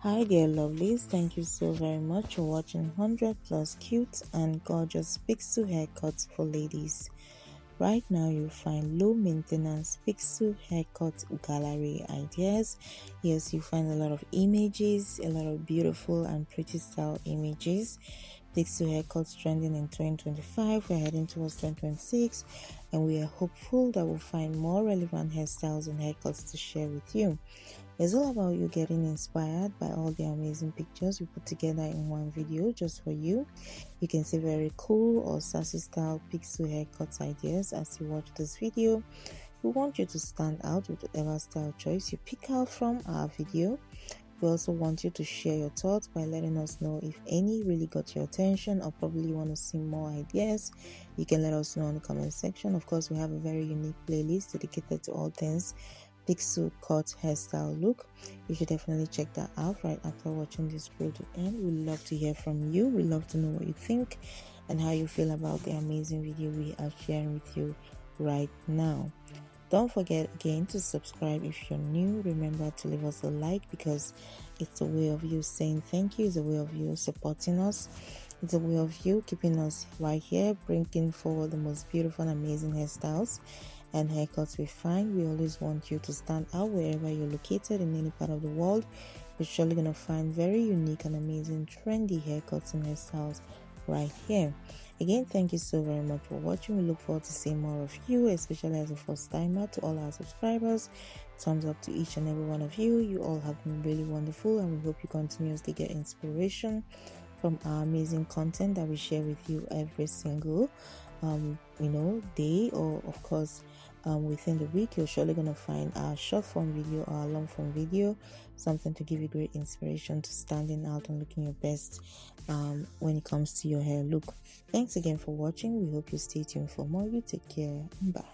Hi dear lovelies, thank you so very much for watching 100 plus cute and gorgeous pixel haircuts for ladies. Right now you'll find low maintenance pixel haircut gallery ideas. Yes, you find a lot of images, a lot of beautiful and pretty style images. Pixel haircuts trending in 2025, we're heading towards 2026 and we are hopeful that we'll find more relevant hairstyles and haircuts to share with you. It's all about you getting inspired by all the amazing pictures we put together in one video just for you. You can see very cool or sassy style pixel haircuts ideas as you watch this video. We want you to stand out with whatever style choice you pick out from our video. We also want you to share your thoughts by letting us know if any really got your attention or probably you want to see more ideas. You can let us know in the comment section. Of course, we have a very unique playlist dedicated to all things pixel cut hairstyle look. You should definitely check that out right after watching this video to end. We'd love to hear from you. We'd love to know what you think and how you feel about the amazing video we are sharing with you right now. Don't forget again to subscribe if you're new. Remember to leave us a like because it's a way of you saying thank you. It's a way of you supporting us. It's a way of you keeping us right here, bringing forward the most beautiful and amazing hairstyles and haircuts we find. We always want you to stand out wherever you're located in any part of the world. You're surely gonna find very unique and amazing trendy haircuts and hairstyles right here. Again, thank you so very much for watching. We look forward to seeing more of you, especially as a first timer. To all our subscribers, thumbs up to each and every one of you. You all have been really wonderful and we hope you continuously get inspiration from our amazing content that we share with you every single day, or of course within the week. You're surely gonna find our short form video or our long form video, something to give you great inspiration to standing out and looking your best when it comes to your hair look. Thanks again for watching. We hope you stay tuned for more. You take care. Bye.